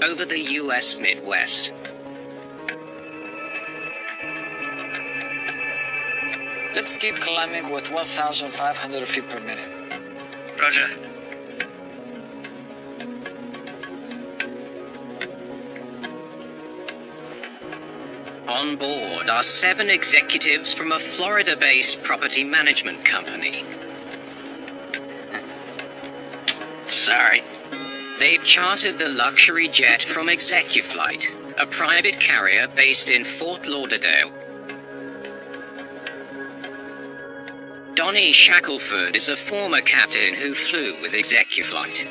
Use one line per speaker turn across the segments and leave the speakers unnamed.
over the U.S. Midwest.
Let's keep climbing with 1,500 feet per minute.
Roger.
On board are 7 executives from a Florida-based property management company.
Sorry.
They've chartered the luxury jet from ExecuFlight, a private carrier based in Fort Lauderdale. Donnie Shackelford is a former captain who flew with ExecuFlight.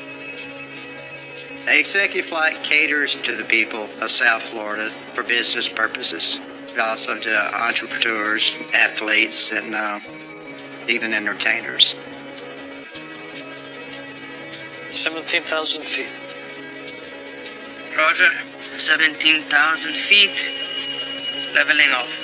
ExecuFlight caters to the people of South Florida for business purposes, but also to entrepreneurs, athletes, and even entertainers.
17,000 feet.
Roger. 17,000 feet. Leveling off.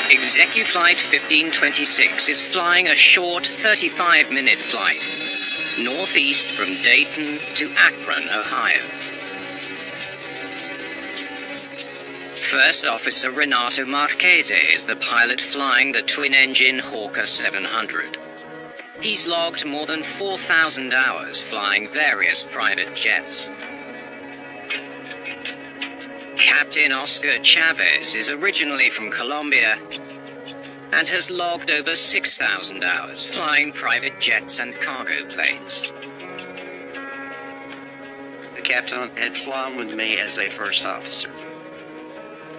ExecuFlight 1526 is flying a short 35-minute flight, northeast from Dayton to Akron, Ohio. First Officer Renato Marchese is the pilot flying the twin-engine Hawker 700. He's logged more than 4,000 hours flying various private jets. Captain Oscar Chavez is originally from Colombia and has logged over 6,000 hours flying private jets and cargo planes.
The captain had flown with me as a first officer.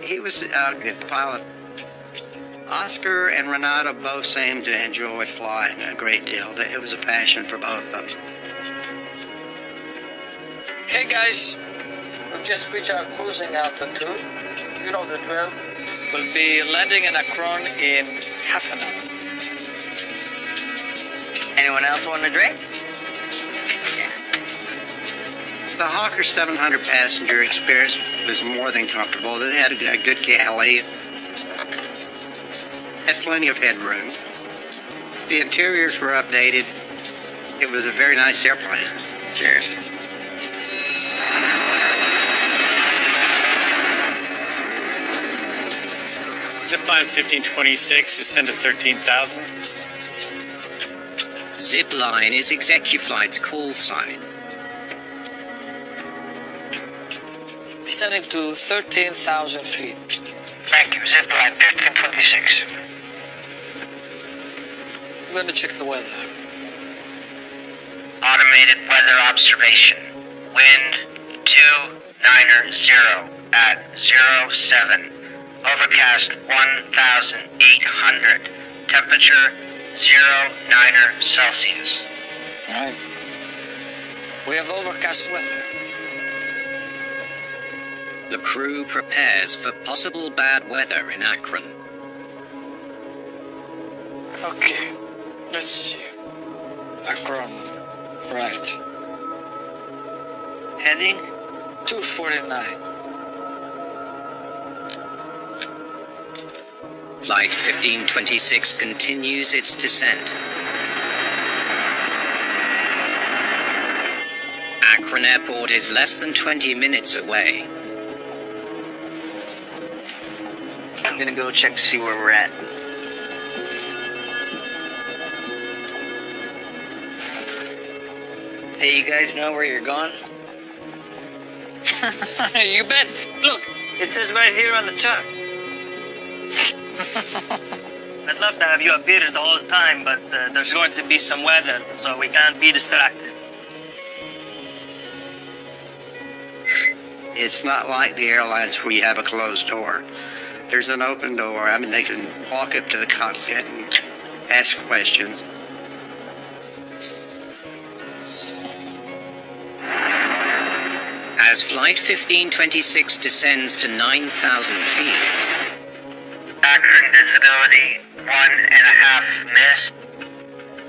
He was a good pilot. Oscar and Renato both seemed to enjoy flying a great deal. It was a passion for both of them.
Okay, guys, we've just reached our cruising altitude. You know the drill. We'll be landing in Akron in half an hour.
Anyone else want a drink?
The Hawker 700 passenger experience was more than comfortable. It had a good galley, had plenty of headroom. The interiors were updated. It was a very nice airplane.
Cheers.
Zipline 1526, descend to 13,000.
Zipline is ExecuFlight's call sign.
Descending to 13,000 feet.
Thank you. Zipline 1526.
I'm going to check the weather.
Automated weather observation. Wind 290 at 07. Overcast 1,800. Temperature 0 Celsius.
All right. We have overcast weather.
The crew prepares for possible bad weather in Akron.
Okay, let's see. Akron. Right.
Heading
249.
Flight 1526 continues its descent. Akron Airport is less than 20 minutes away.
I'm gonna go check to see where we're at. Hey, you guys know where you're going?
You bet. Look, it says right here on the chart.
I'd love to have you up here the whole time, but there's going to be some weather, so we can't be distracted.
It's not like the airlines where you have a closed door. There's an open door. I mean, they can walk up to the cockpit and ask questions.
As Flight 1526 descends to 9,000 feet,
Akron visibility 1.5 mist.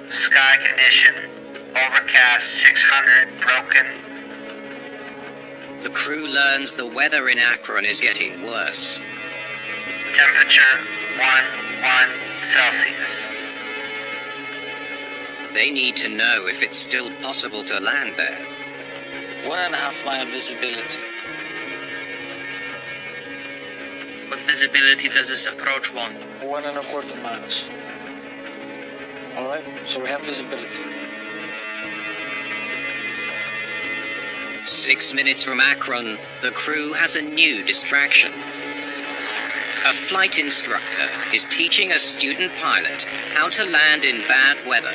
Sky condition overcast 600 broken.
the crew learns the weather in Akron is getting worse.
Temperature 1 Celsius.
They need to know if it's still possible to land there.
1.5 mile visibility.
What visibility does this approach want?
1.25 miles. Alright, so we have visibility.
6 minutes from Akron, the crew has a new distraction. A flight instructor is teaching a student pilot how to land in bad weather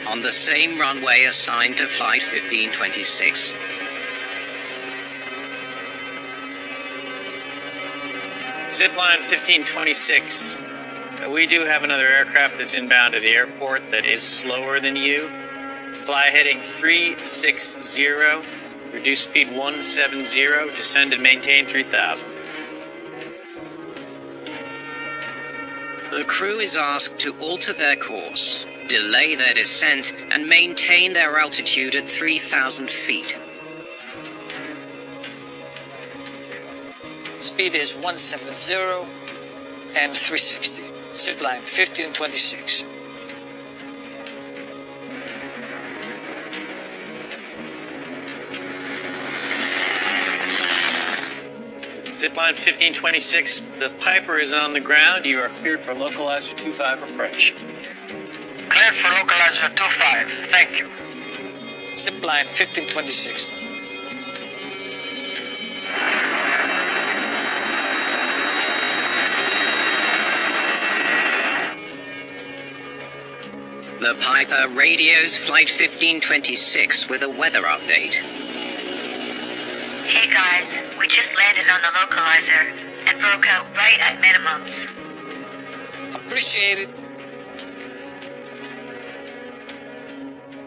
on the same runway assigned to Flight 1526.
Zipline 1526. We do have another aircraft that's inbound to the airport that is slower than you. Fly heading 360, reduce speed 170, descend and maintain 3000.
The crew is asked to alter their course, delay their descent, and maintain their altitude at 3,000 feet.
Speed is 170 and 360. Zipline 1526.
Zipline 1526, the Piper is on the ground. You are cleared for localizer 25 approach.
Cleared for localizer 25. Thank you.
Zipline 1526.
The Piper radios Flight 1526 with a weather update.
Hey guys, we just landed on the localizer and broke out right at minimums.
Appreciate it.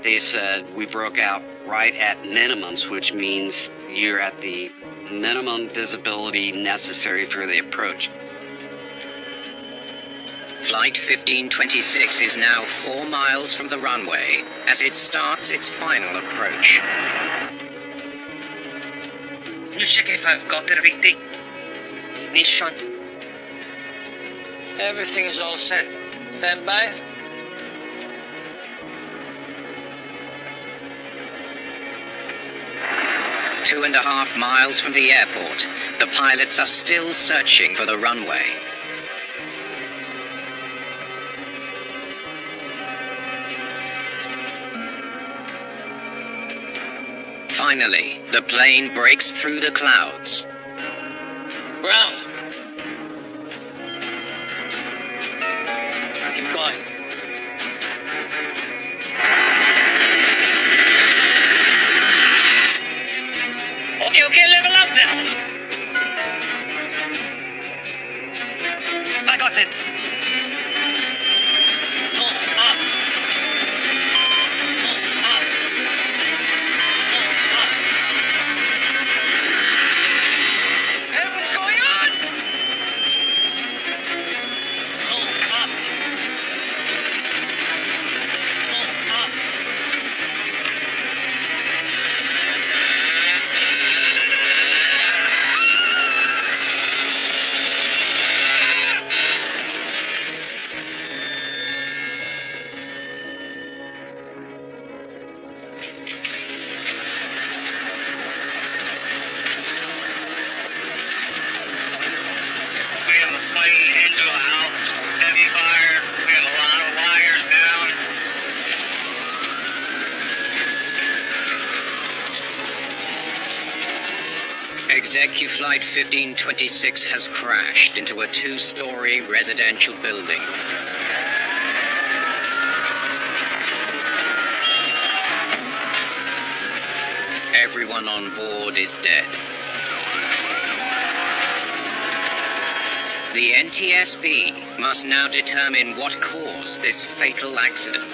They said we broke out right at minimums, which means you're at the minimum visibility necessary for the approach.
Flight 1526 is now 4 miles from the runway as it starts its final approach.
Can you check if I've got everything? Ignition.
Everything is all set. Stand by.
Two and a half miles from the airport, the pilots are still searching for the runway. Finally, the plane breaks through the clouds.
Ground. Keep going.
Okay, level up now. I got it. Up.
Hey, what's going on?
We have a plane into a house. Heavy fire. We have a lot of wires down.
ExecuFlight 1526 has crashed into a 2-story residential building. Everyone on board is dead. The NTSB must now determine what caused this fatal accident.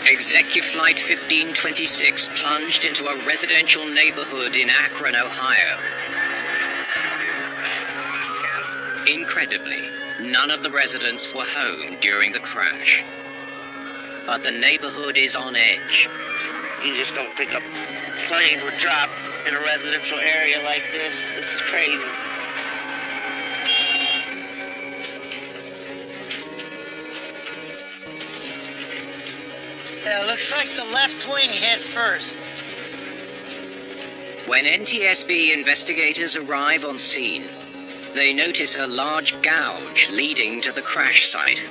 ExecuFlight 1526 plunged into a residential neighborhood in Akron, Ohio. Incredibly, none of the residents were home during the crash. But the neighborhood is on edge.
You just don't think a plane would drop in a residential area like this. This is crazy.
Yeah, looks like the left wing hit first.
When NTSB investigators arrive on scene, they notice a large gouge leading to the crash site.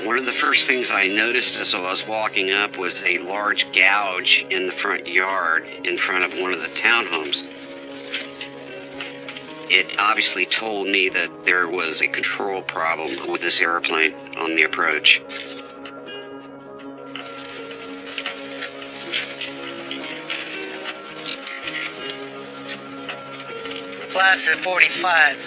One of the first things I noticed as I was walking up was a large gouge in the front yard in front of one of the townhomes. It obviously told me that there was a control problem with this airplane on the approach.
Flaps at 45.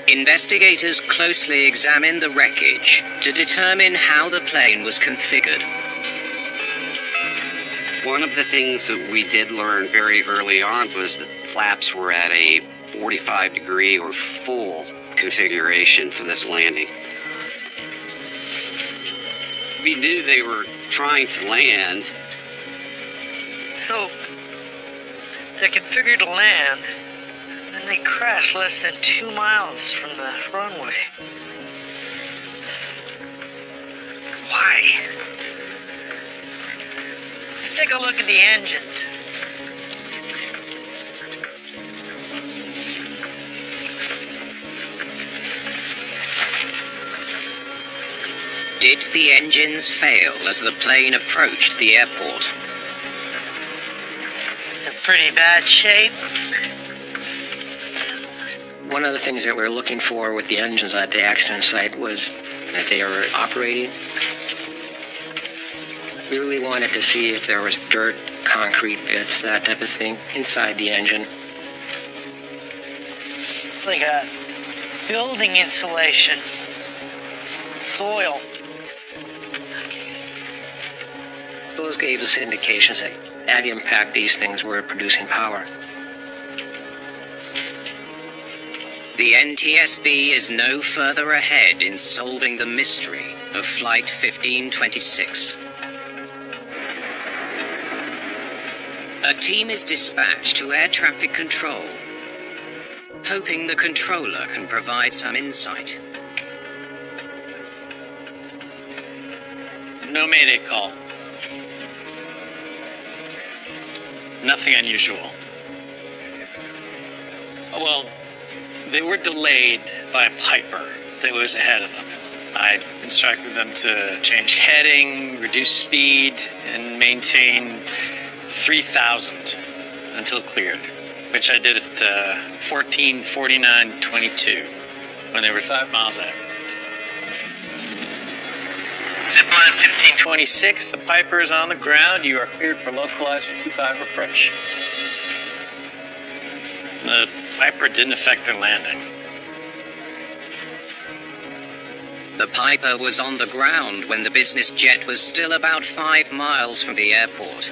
Investigators closely examine the wreckage to determine how the plane was configured.
One of the things that we did learn very early on was that flaps were at a 45 degree or full configuration for this landing. We knew they were trying to land.
So, they're configured to land, and then they crash less than 2 miles from the runway. Why? Let's take a look at the engines.
Did the engines fail as the plane approached the airport?
It's in pretty bad shape.
One of the things that we were looking for with the engines at the accident site was that they were operating. We really wanted to see if there was dirt, concrete bits, that type of thing, inside the engine.
It's like a building insulation. Soil.
Those gave us indications that at impact these things were producing power.
The NTSB is no further ahead in solving the mystery of Flight 1526. A team is dispatched to air traffic control, hoping the controller can provide some insight.
No mayday call. Nothing unusual. Well, they were delayed by a Piper that was ahead of them. I instructed them to change heading, reduce speed, and maintain 3,000 until cleared, which I did at 14:49:22 when they were 5 miles out.
Zipline
1526, the Piper is on the ground. You are cleared for localized 25 approach. The Piper didn't affect their landing.
The Piper was on the ground when the business jet was still about 5 miles from the airport.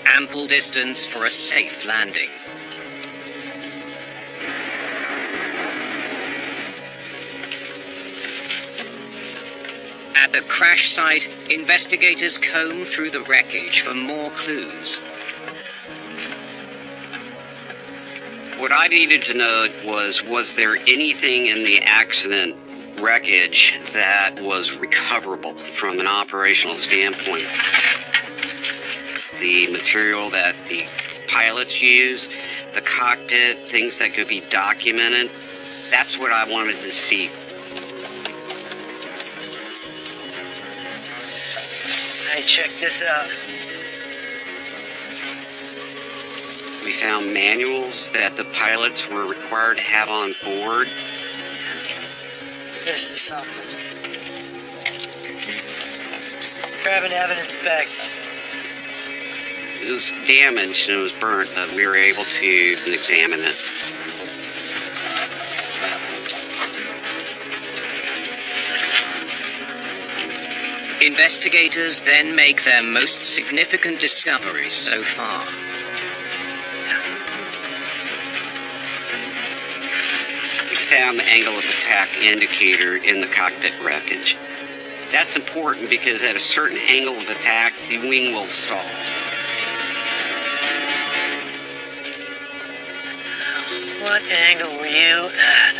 Ample distance for a safe landing. At the crash site, investigators comb through the wreckage for more clues.
What I needed to know was there anything in the accident wreckage that was recoverable from an operational standpoint? The material that the pilots use, the cockpit, things that could be documented. That's what I wanted to see.
Hey, check this out.
We found manuals that the pilots were required to have on board.
This is something. Grab an evidence bag.
It was damaged and it was burnt, but we were able to examine it.
Investigators then make their most significant discoveries so far.
We found the angle of attack indicator in the cockpit wreckage. That's important because at a certain angle of attack, the wing will stall.
What angle were you at?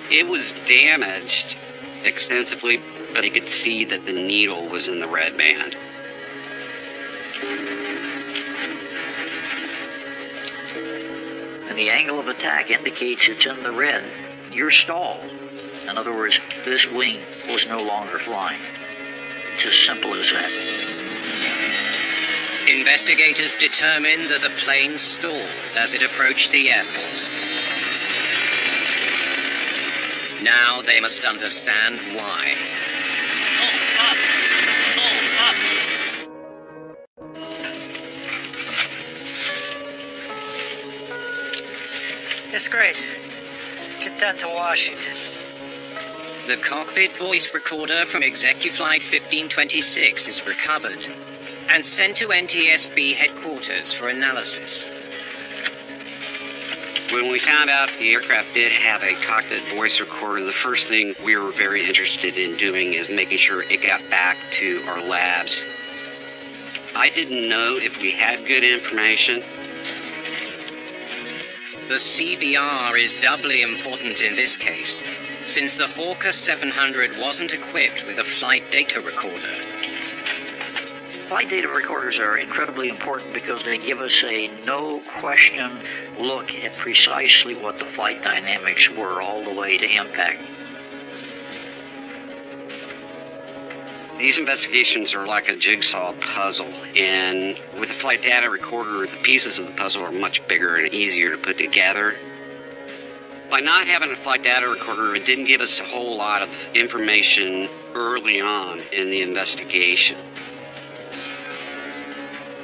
It was damaged extensively, but I could see that the needle was in the red band.
And the angle of attack indicates it's in the red. You're stalled. In other words, this wing was no longer flying. It's as simple as that.
Investigators determined that the plane stalled as it approached the airport. Now they must understand why.
It's great. Get that to Washington.
The cockpit voice recorder from ExecuFlight 1526 is recovered and sent to NTSB headquarters for analysis.
When we found out the aircraft did have a cockpit voice recorder, the first thing we were very interested in doing is making sure it got back to our labs. I didn't know if we had good information.
The CVR is doubly important in this case, since the Hawker 700 wasn't equipped with a flight data recorder.
Flight data recorders are incredibly important because they give us a no-question look at precisely what the flight dynamics were all the way to impact.
These investigations are like a jigsaw puzzle, and with a flight data recorder, the pieces of the puzzle are much bigger and easier to put together. By not having a flight data recorder, it didn't give us a whole lot of information early on in the investigation.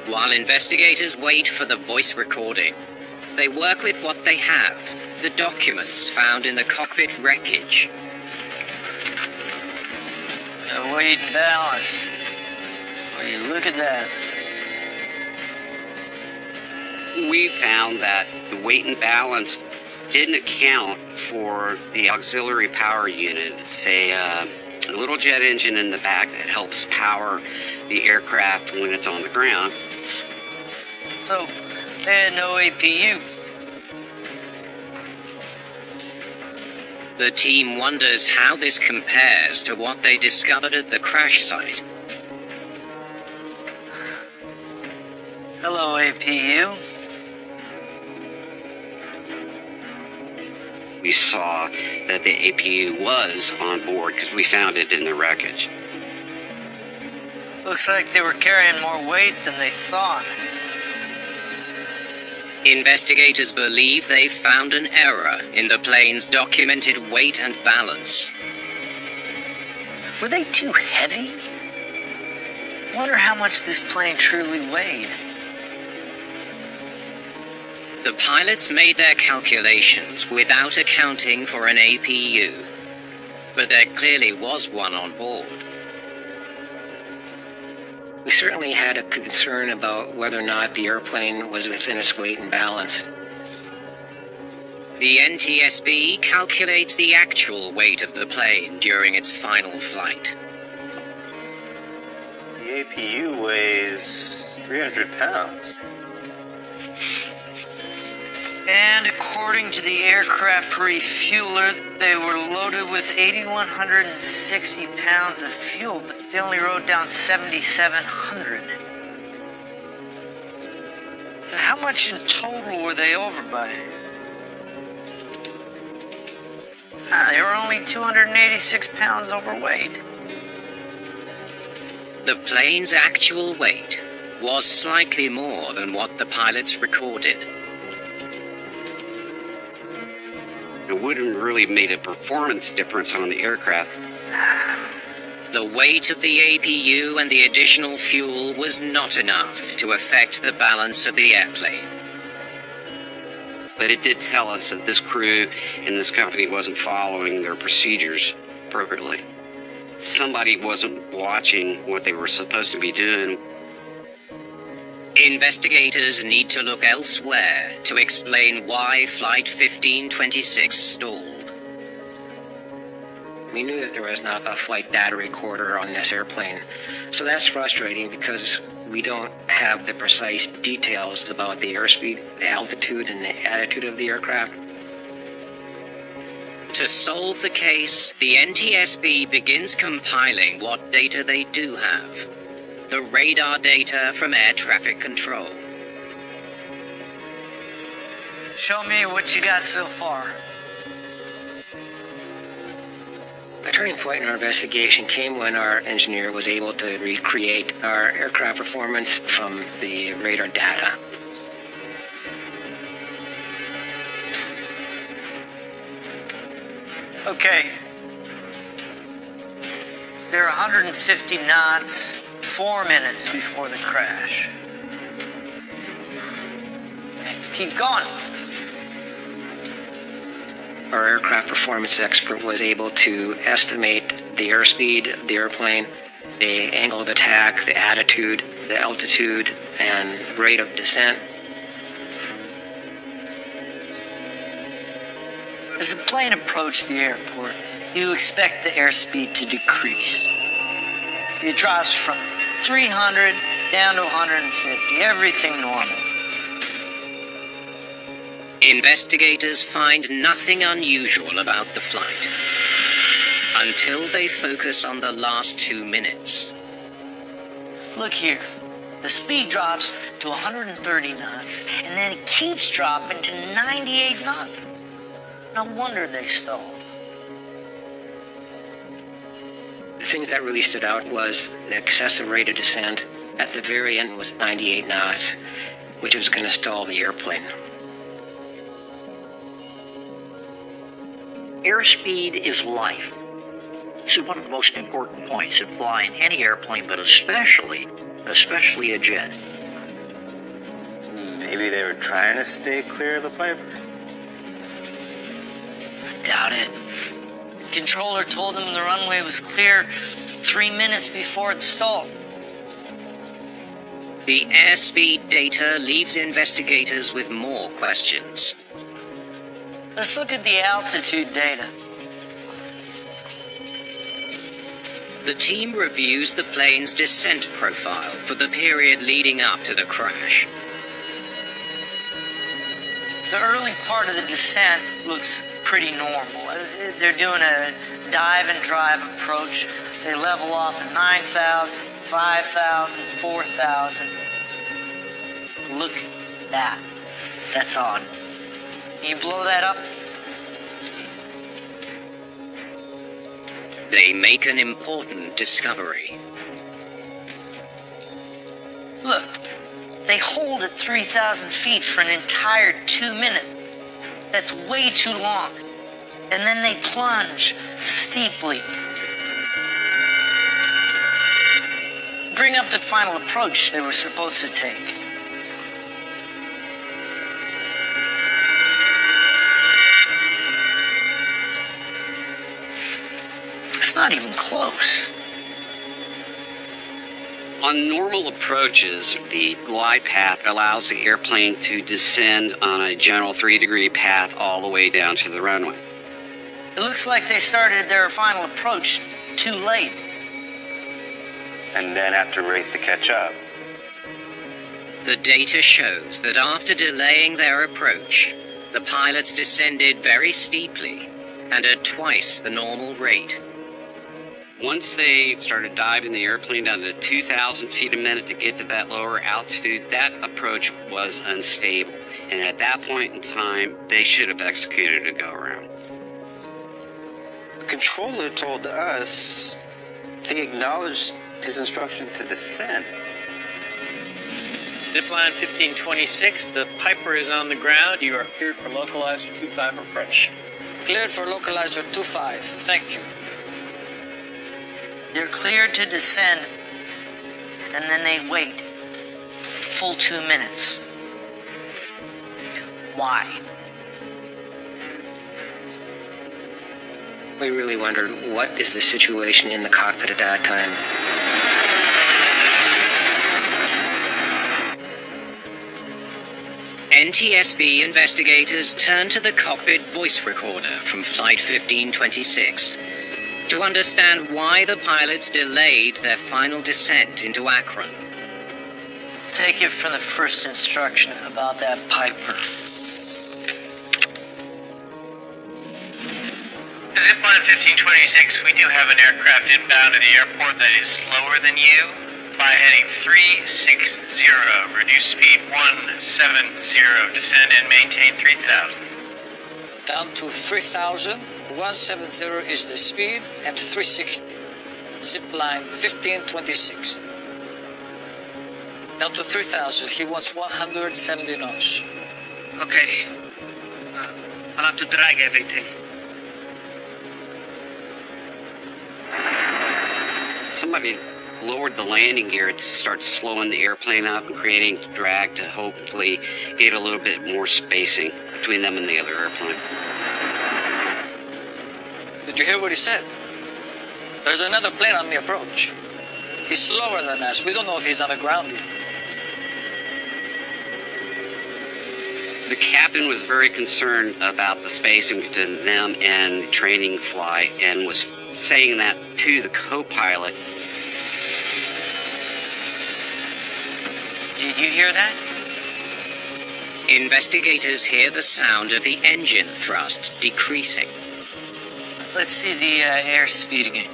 While investigators wait for the voice recording, they work with what they have, the documents found in the cockpit wreckage.
Weight and balance. Will you look at that?
We found that the weight and balance didn't account for the auxiliary power unit. It's a little jet engine in the back that helps power the aircraft when it's on the ground.
So, they had no APU.
The team wonders how this compares to what they discovered at the crash site.
Hello, APU.
We saw that the APU was on board because we found it in the wreckage.
Looks like they were carrying more weight than they thought.
Investigators believe they found an error in the plane's documented weight and balance.
Were they too heavy? Wonder how much this plane truly weighed.
The pilots made their calculations without accounting for an APU, but there clearly was one on board.
We certainly had a concern about whether or not the airplane was within its weight and balance.
The NTSB calculates the actual weight of the plane during its final flight.
The APU weighs 300 pounds.
And according to the aircraft refueler, they were loaded with 8,160 pounds of fuel, but they only rode down 7,700. So how much in total were they over by? They were only 286 pounds overweight.
The plane's actual weight was slightly more than what the pilots recorded.
It wouldn't really made a performance difference on the aircraft.
The weight of the APU and the additional fuel was not enough to affect the balance of the airplane.
But it did tell us that this crew and this company wasn't following their procedures appropriately. Somebody wasn't watching what they were supposed to be doing.
Investigators need to look elsewhere to explain why Flight 1526 stalled.
We knew that there was not a flight data recorder on this airplane. So that's frustrating because we don't have the precise details about the airspeed, the altitude, and the attitude of the aircraft.
To solve the case, the NTSB begins compiling what data they do have. The radar data from air traffic control.
Show me what you got so far.
A turning point in our investigation came when our engineer was able to recreate our aircraft performance from the radar data.
Okay. They're 150 knots, 4 minutes before the crash. Keep going.
Our aircraft performance expert was able to estimate the airspeed of the airplane, the angle of attack, the attitude, the altitude, and rate of descent.
As the plane approached the airport, you expect the airspeed to decrease. It drops from 300 down to 150, everything normal.
Investigators find nothing unusual about the flight until they focus on the last 2 minutes.
Look here. The speed drops to 130 knots, and then it keeps dropping to 98 knots. No wonder they stalled.
The thing that really stood out was the excessive rate of descent. At the very end was 98 knots, which was going to stall the airplane.
Airspeed is life. This is one of the most important points in flying any airplane, but especially a jet.
Maybe they were trying to stay clear of the Piper.
Doubt it. The controller told them the runway was clear 3 minutes before it stalled.
The airspeed data leaves investigators with more questions.
Let's look at the altitude data.
The team reviews the plane's descent profile for the period leading up to the crash.
The early part of the descent looks pretty normal. They're doing a dive and drive approach. They level off at 9,000, 5,000, 4,000. Look at that. That's odd. Can you blow that up?
They make an important discovery.
Look, they hold at 3,000 feet for an entire 2 minutes. That's way too long. And then they plunge steeply. Bring up the final approach they were supposed to take. It's not even close.
On normal approaches, the glide path allows the airplane to descend on a general 3-degree path all the way down to the runway.
It looks like they started their final approach too late.
And then have to race to catch up.
The data shows that after delaying their approach, the pilots descended very steeply and at twice the normal rate.
Once they started diving the airplane down to 2,000 feet a minute to get to that lower altitude, that approach was unstable. And at that point in time, they should have executed a go-around.
The controller told us they acknowledged his instruction to descend.
Zipline 1526, the Piper is on the ground. You are cleared for localizer 25 approach.
Cleared for localizer 25. Thank you.
They're cleared to descend, and then they wait full 2 minutes. Why?
We really wondered, what is the situation in the cockpit at that time?
NTSB investigators turn to the cockpit voice recorder from Flight 1526. to understand why the pilots delayed their final descent into Akron.
Take it from the first instruction about that Piper.
Zipline 1526, we do have an aircraft inbound to the airport that is slower than you. Fly heading 360, reduce speed 170, descend and maintain 3000.
Down to 3,000, 170 is the speed, and 360. Zipline 1526. Down to 3,000, he wants 170 knots.
Okay. I'll have to drag everything.
Somebody lowered the landing gear to start slowing the airplane up and creating drag to hopefully get a little bit more spacing between them and the other airplane.
Did you hear what he said? There's another plane on the approach. He's slower than us. We don't know if he's on the ground yet.
The captain was very concerned about the spacing between them and the training flight and was saying that to the co-pilot.
Did you hear that?
Investigators hear the sound of the engine thrust decreasing.
Let's see the airspeed again.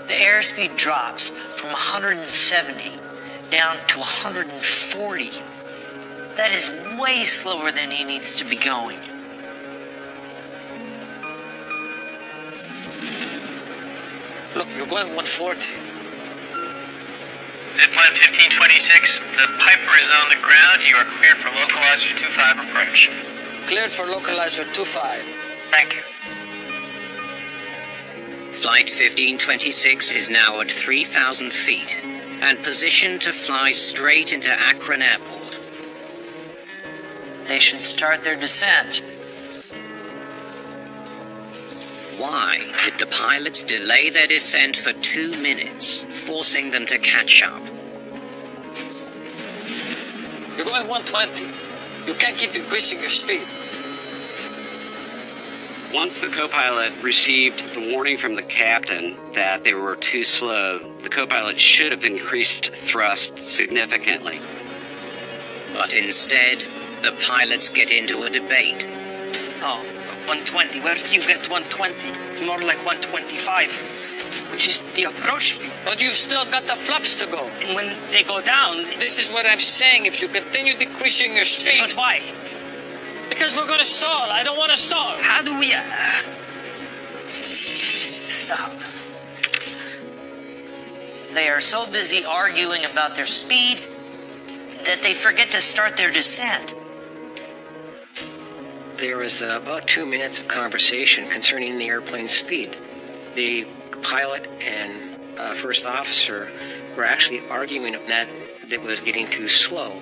The airspeed drops from 170 down to 140. That is way slower than he needs to be going.
Look, you're going 140.
Zipline 1526, the Piper is on the ground. You are cleared for localizer 25 approach.
Cleared for localizer 25.
Thank you.
Flight 1526 is now at 3,000 feet and positioned to fly straight into Akron Airport.
They should start their descent.
Why did the pilots delay their descent for 2 minutes, forcing them to catch up?
You're going 120. You can't keep increasing your speed.
Once the co-pilot received the warning from the captain that they were too slow, the co-pilot should have increased thrust significantly.
But instead, the pilots get into a debate.
Oh, 120. Where do you get 120? It's more like 125, which is the approach speed.
But you've still got the flaps to go.
And when they go down...
This is what I'm saying. If you continue decreasing your speed...
But why?
Because we're going to stall. I don't want to stall.
How do we...
Stop. They are so busy arguing about their speed that they forget to start their descent.
There was about 2 minutes of conversation concerning the airplane's speed. The pilot and first officer were actually arguing that it was getting too slow.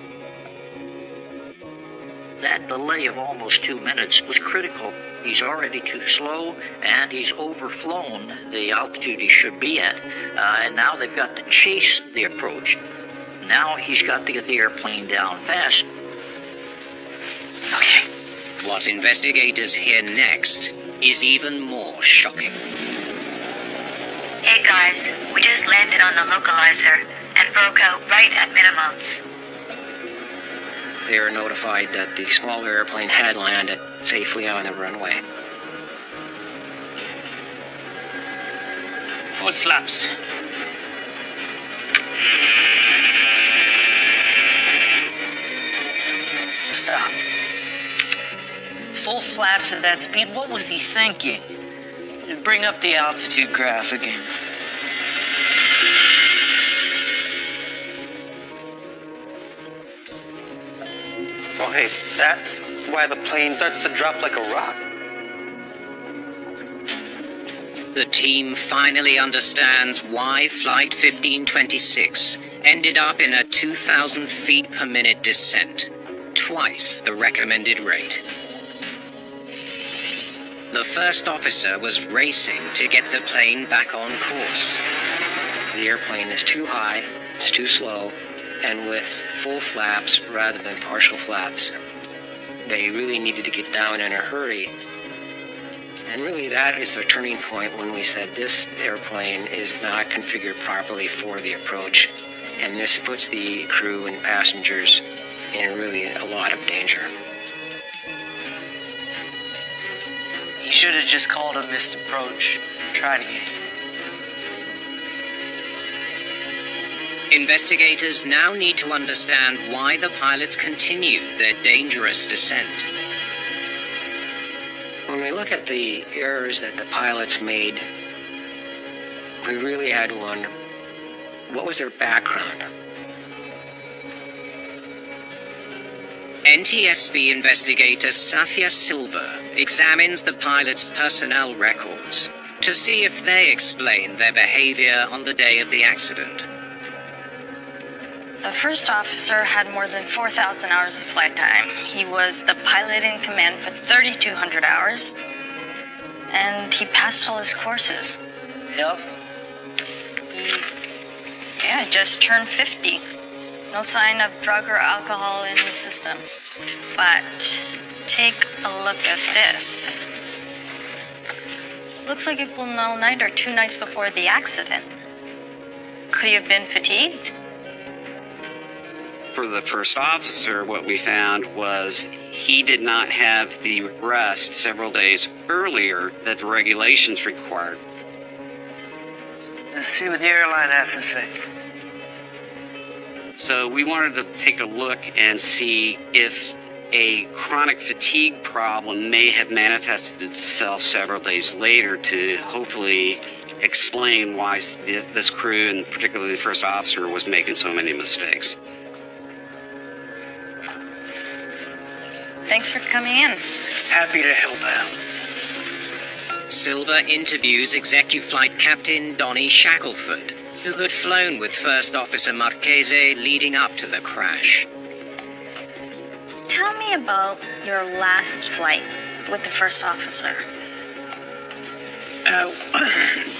That delay of almost 2 minutes was critical. He's already too slow, and he's overflown the altitude he should be at. And now they've got to chase the approach. Now he's got to get the airplane down fast.
Okay.
What investigators hear next is even more shocking.
Hey guys, we just landed on the localizer and broke out right at minimums.
They were notified that the smaller airplane had landed safely on the runway.
Full flaps.
Stop. Full flaps at that speed? What was he thinking? Bring up the altitude graph again.
Okay, that's why the plane starts to drop like a rock.
The team finally understands why Flight 1526 ended up in a 2,000 feet per minute descent, twice the recommended rate. The first officer was racing to get the plane back on course.
The airplane is too high, it's too slow, and with full flaps rather than partial flaps. they really needed to get down in a hurry. And really that is the turning point when we said this airplane is not configured properly for the approach. And this puts the crew and passengers in really a lot of danger.
You should have just called a missed approach. Try it again.
Investigators now need to understand why the pilots continued their dangerous descent.
When we look at the errors that the pilots made, we really had to wonder, what was their background?
NTSB investigator Safia Silva examines the pilots' personnel records to see if they explain their behavior on the day of the accident.
The first officer had more than 4,000 hours of flight time. He was the pilot in command for 3,200 hours, and he passed all his courses.
Health?
Yeah, just turned 50. No sign of drug or alcohol in his system. But take a look at this. Looks like he pulled an all-nighter 2 nights before the accident. Could he have been fatigued?
For the first officer, what we found was he did not have the rest several days earlier that the regulations required.
Let's see what the airline has to say.
So we wanted to take a look and see if a chronic fatigue problem may have manifested itself several days later to hopefully explain why this crew, and particularly the first officer, was making so many mistakes.
Thanks for coming in.
Happy to help out.
Silva interviews ExecuFlight Captain Donnie Shackelford, who had flown with First Officer Marchese leading up to the crash.
Tell me about your last flight with the first officer.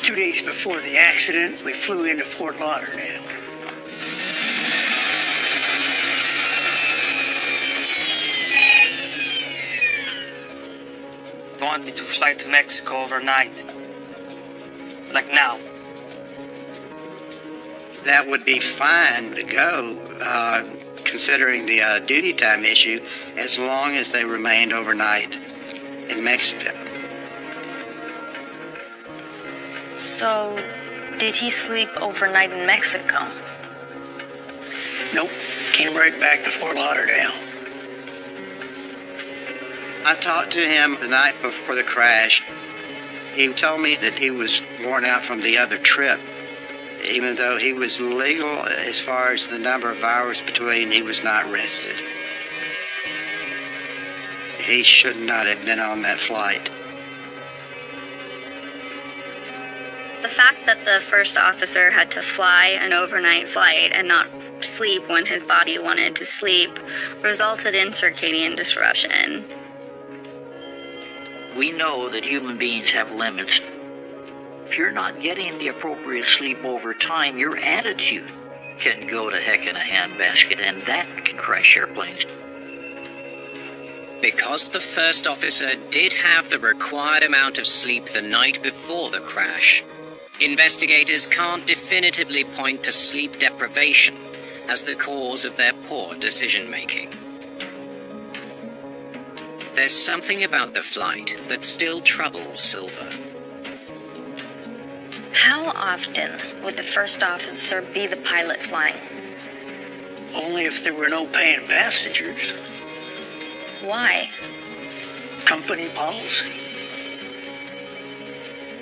2 days before the accident, we flew into Fort Lauderdale.
They want me to fly to Mexico overnight. Like now.
That would be fine to go, considering the duty time issue, as long as they remained overnight in Mexico.
So, did he sleep overnight in Mexico?
Nope, came right back to Fort Lauderdale.
I talked to him the night before the crash. He told me that he was worn out from the other trip. Even though he was legal as far as the number of hours between, he was not rested. He should not have been on that flight.
The fact that the first officer had to fly an overnight flight and not sleep when his body wanted to sleep resulted in circadian disruption.
We know that human beings have limits. If you're not getting the appropriate sleep over time, your attitude can go to heck in a handbasket, and that can crash airplanes.
Because the first officer did have the required amount of sleep the night before the crash, investigators can't definitively point to sleep deprivation as the cause of their poor decision-making. There's something about the flight that still troubles Silva.
How often would the first officer be the pilot flying?
Only if there were no paying passengers.
Why?
Company policy.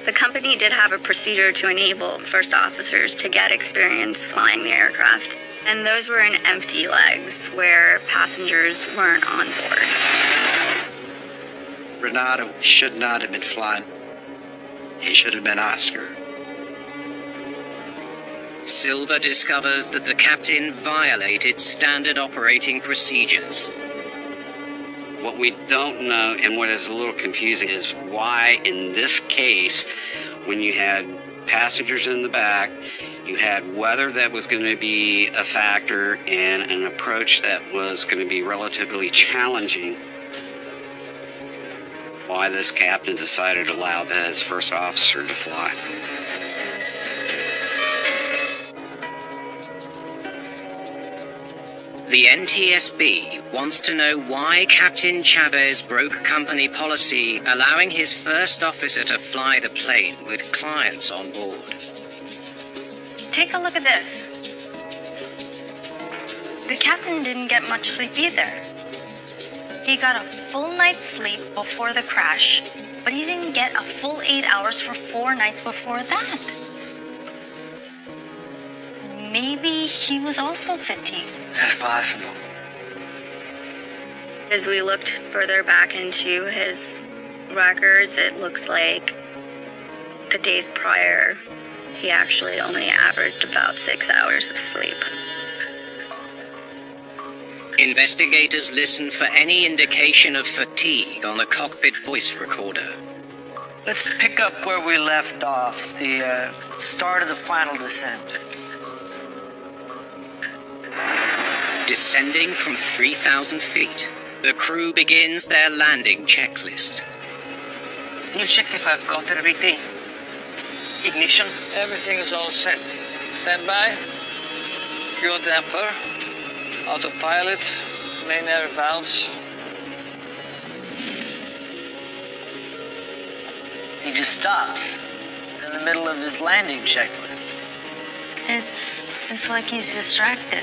The company did have a procedure to enable first officers to get experience flying the aircraft, and those were in empty legs where passengers weren't on board.
Renato should not have been flying. He should have been Oscar.
Silva discovers that the captain violated standard operating procedures.
What we don't know, and what is a little confusing, is why in this case, when you had passengers in the back, you had weather that was going to be a factor, and an approach that was going to be relatively challenging, why this captain decided to allow his first officer to fly.
The NTSB wants to know why Captain Chavez broke company policy, allowing his first officer to fly the plane with clients on board.
Take a look at this. The captain didn't get much sleep either. He got a full night's sleep before the crash, but he didn't get a full 8 hours for 4 nights before that. Maybe he was also fatigued.
That's possible.
As we looked further back into his records, it looks like the days prior, he actually only averaged about 6 hours of sleep.
Investigators listen for any indication of fatigue on the cockpit voice recorder.
Let's pick up where we left off, the start of the final descent.
Descending from 3,000 feet, the crew begins their landing checklist.
Can you check if I've got everything? Ignition?
Everything is all set. Stand by. Fuel damper. Autopilot. Main air valves.
He just stops in the middle of his landing checklist.
It's like he's distracted.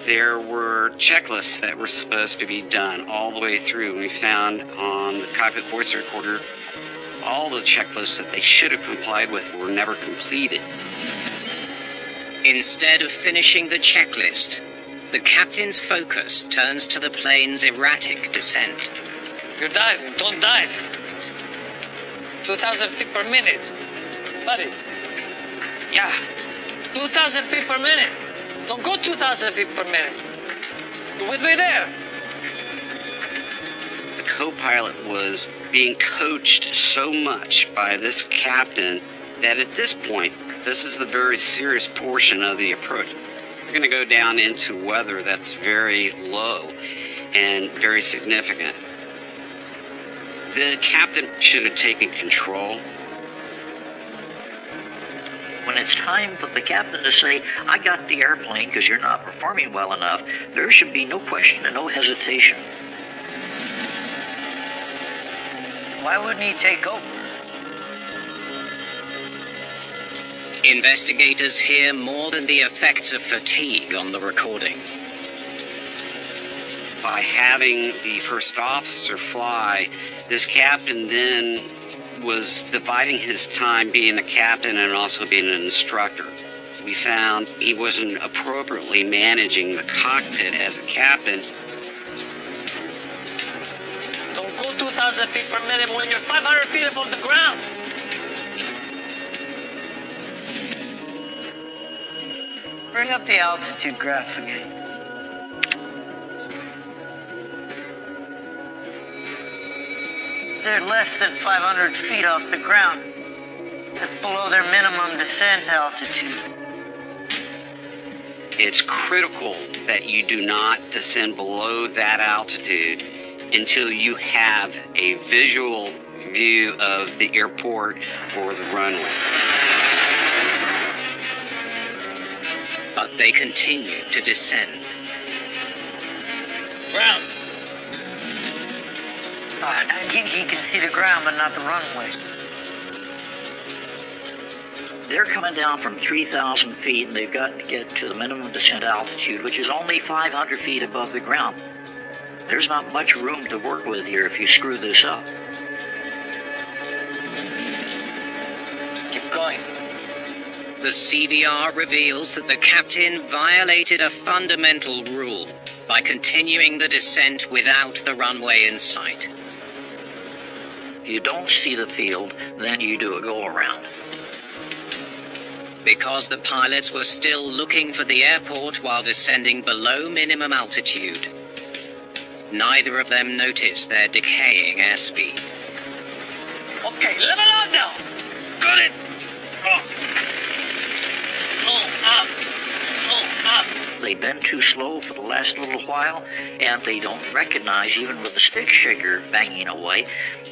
There were checklists that were supposed to be done all the way through. We found on the cockpit voice recorder all the checklists that they should have complied with were never completed.
Instead of finishing the checklist, the captain's focus turns to the plane's erratic descent.
You're diving. Don't dive. 2,000 feet per minute. Buddy.
Yeah.
2,000 feet per minute. Don't go 2,000 feet per minute. You with me there?
The co-pilot was being coached so much by this captain that at this point, this is the very serious portion of the approach. We're going to go down into weather that's very low and very significant. The captain should have taken control.
When it's time for the captain to say, I got the airplane because you're not performing well enough, there should be no question and no hesitation.
Why wouldn't he take over?
Investigators hear more than the effects of fatigue on the recording.
By having the first officer fly, this captain then was dividing his time being a captain and also being an instructor. We found he wasn't appropriately managing the cockpit as a captain.
Don't go 2,000 feet per minute when you're 500 feet above the ground.
Bring up the altitude graph again. They're less than 500 feet off the ground. That's below their minimum descent altitude.
It's critical that you do not descend below that altitude until you have a visual view of the airport or the runway.
But they continue to descend.
Ground.
He can see the ground, but not the runway.
They're coming down from 3,000 feet, and they've got to get to the minimum descent altitude, which is only 500 feet above the ground. There's not much room to work with here if you screw this up.
Keep going.
The CVR reveals that the captain violated a fundamental rule by continuing the descent without the runway in sight.
If you don't see the field, then you do a go-around.
Because the pilots were still looking for the airport while descending below minimum altitude, neither of them noticed their decaying airspeed.
Okay, level out now. Got it. Oh, up.
they've been too slow for the last little while, and they don't recognize, even with the stick shaker banging away,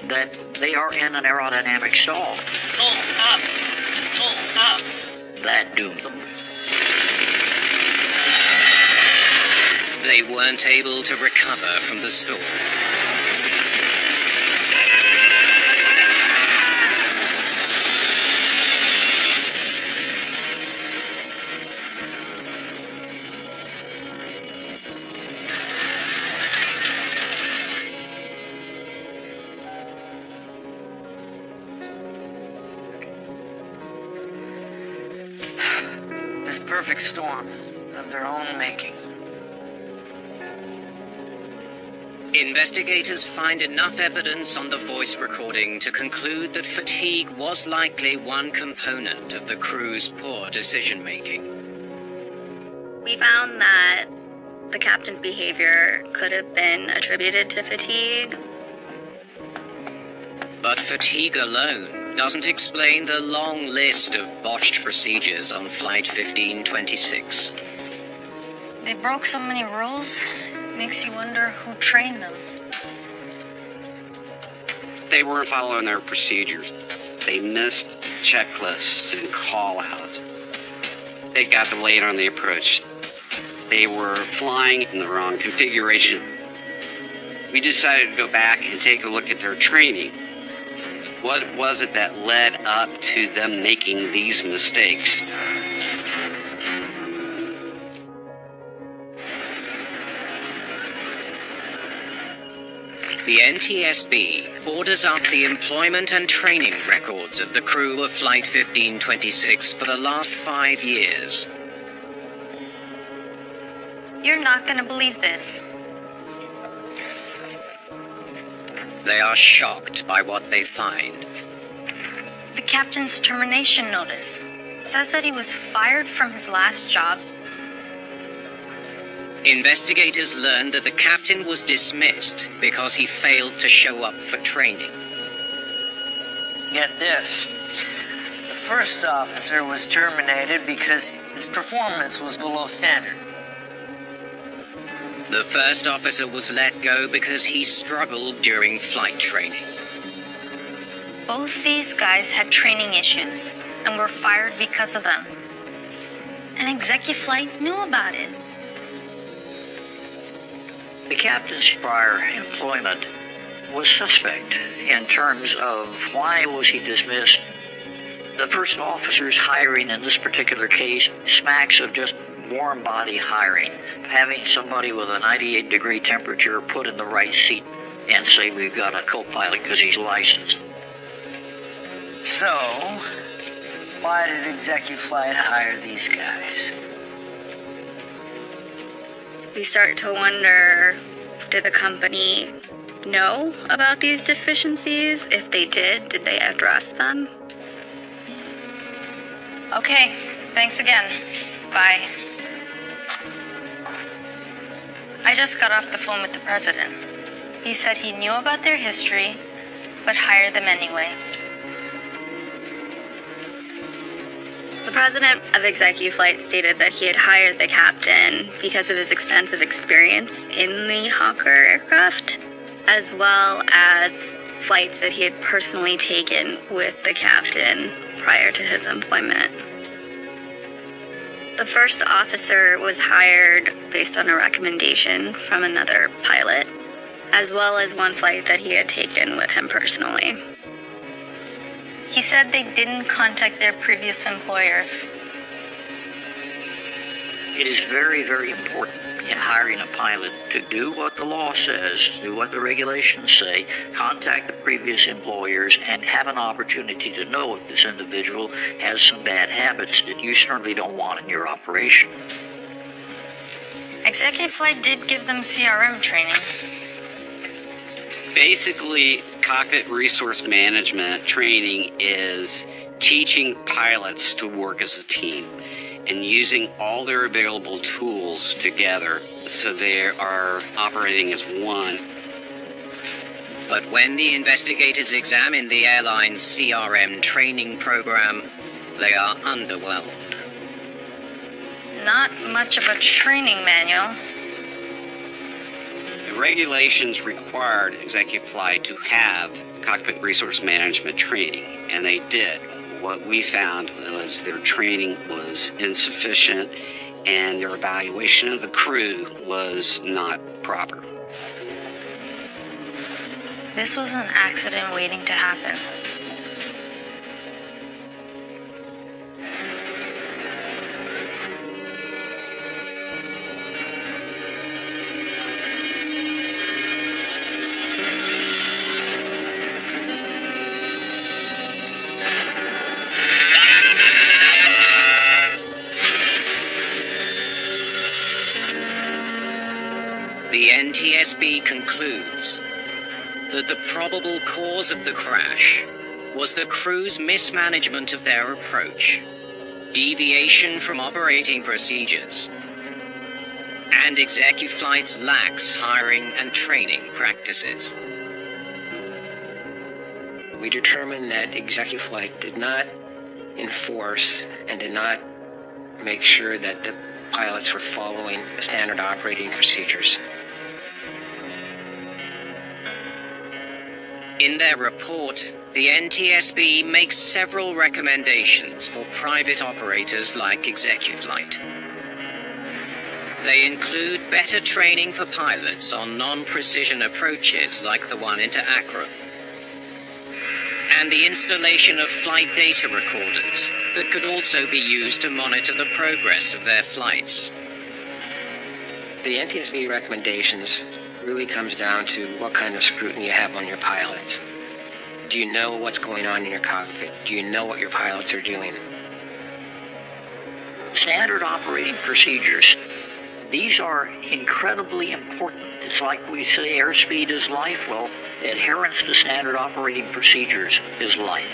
that they are in an aerodynamic stall.
Pull up! Pull up!
That doomed them.
They weren't able to recover from the storm.
This perfect storm of their own making.
Investigators find enough evidence on the voice recording to conclude that fatigue was likely one component of the crew's poor decision-making.
We found that the captain's behavior could have been attributed to fatigue.
But fatigue alone doesn't explain the long list of botched procedures on Flight 1526.
They broke so many rules, makes you wonder who trained them.
They weren't following their procedures. They missed checklists and call-outs. They got delayed on the approach. They were flying in the wrong configuration. We decided to go back and take a look at their training. What was it that led up to them making these mistakes?
The NTSB orders up the employment and training records of the crew of Flight 1526 for the last 5 years.
You're not gonna believe this.
They are shocked by what they find.
The captain's termination notice says that he was fired from his last job.
Investigators learned that the captain was dismissed because he failed to show up for training.
Get this. The first officer was terminated because his performance was below standard.
The first officer was let go because he struggled during flight training.
Both these guys had training issues and were fired because of them. And ExecuFlight knew about it.
The captain's prior employment was suspect in terms of why was he dismissed. The first officer's hiring in this particular case smacks of just warm body hiring, having somebody with a 98-degree temperature put in the right seat and say we've got a co-pilot because he's licensed.
So, why did ExecuFlight hire these guys?
We start to wonder, did the company know about these deficiencies? If they did they address them?
Okay, thanks again. Bye. I just got off the phone with the president. He said he knew about their history, but hired them anyway.
The president of ExecuFlight stated that he had hired the captain because of his extensive experience in the Hawker aircraft, as well as flights that he had personally taken with the captain prior to his employment. The first officer was hired based on a recommendation from another pilot, as well as one flight that he had taken with him personally.
He said they didn't contact their previous employers.
It is very, very important in hiring a pilot to do what the law says, do what the regulations say, contact the previous employers, and have an opportunity to know if this individual has some bad habits that you certainly don't want in your operation.
ExecuFlight did give them CRM training.
Basically, cockpit resource management training is teaching pilots to work as a team and using all their available tools together so they are operating as one.
But when the investigators examine the airline's CRM training program, they are underwhelmed.
not much of a training manual.
The regulations required ExecuFlight to have cockpit resource management training, and they did. What we found was their training was insufficient and their evaluation of the crew was not proper.
This was an accident waiting to happen.
The NTSB concludes that the probable cause of the crash was the crew's mismanagement of their approach, deviation from operating procedures, and ExecuFlight's lax hiring and training practices.
We determined that ExecuFlight did not enforce and did not make sure that the pilots were following standard operating procedures.
In their report, the NTSB makes several recommendations for private operators like ExecuFlight. They include better training for pilots on non-precision approaches like the one into Accra, and the installation of flight data recorders that could also be used to monitor the progress of their flights.
The NTSB recommendations really comes down to what kind of scrutiny you have on your pilots. Do you know what's going on in your cockpit? Do you know what your pilots are doing?
Standard operating procedures. These are incredibly important. It's like we say airspeed is life. Well, adherence to standard operating procedures is life.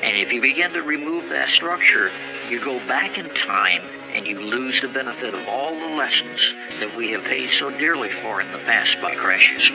And if you begin to remove that structure, you go back in time and you lose the benefit of all the lessons that we have paid so dearly for in the past by crashes.